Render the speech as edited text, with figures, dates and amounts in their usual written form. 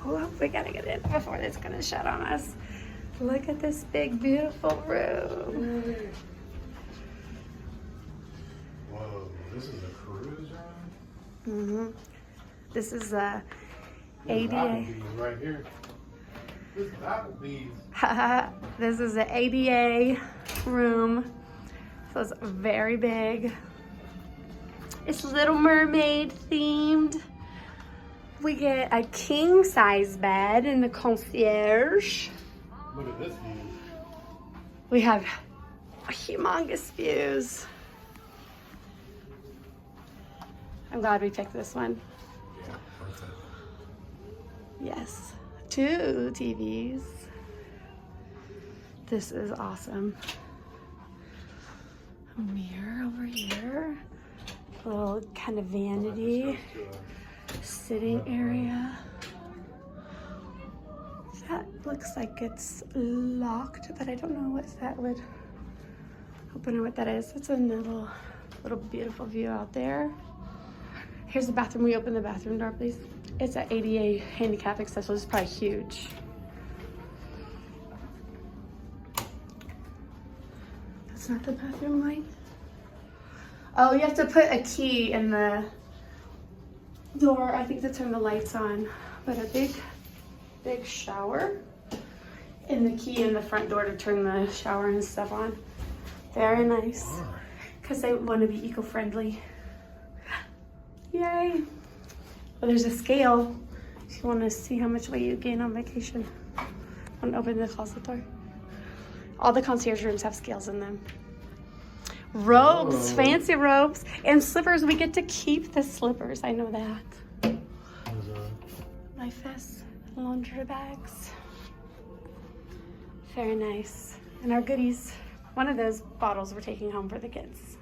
Oh, we gotta get in before it's gonna shut on us. Look at this big, beautiful room. Whoa, this is a cruise ride? Mm-hmm. This is a There's ADA. Applebee's right here. This is Applebee's. This is an ADA room. So it's very big. It's Little Mermaid themed. We get a king size bed in the concierge. Look at this view. We have humongous views. I'm glad we picked this one. Yeah, worth it. Yes, 2 TVs. This is awesome. A mirror over here. A little kind of vanity sitting area. That looks like it's locked, but I don't know what that would open or what that is. It's a little beautiful view out there. Here's the bathroom. We open the bathroom door, please. It's an ADA handicap accessible. It's probably huge. That's not the bathroom light. Oh, you have to put a key in the door, I think, to turn the lights on. But a big shower. And the key in the front door to turn the shower and stuff on. Very nice. Because they want to be eco-friendly. Yay. Well, there's a scale if you want to see how much weight you gain on vacation. Want to open the closet door. All the concierge rooms have scales in them. Robes, fancy robes, and slippers. We get to keep the slippers. I know that. Life vests, laundry bags. Very nice. And our goodies. One of those bottles we're taking home for the kids.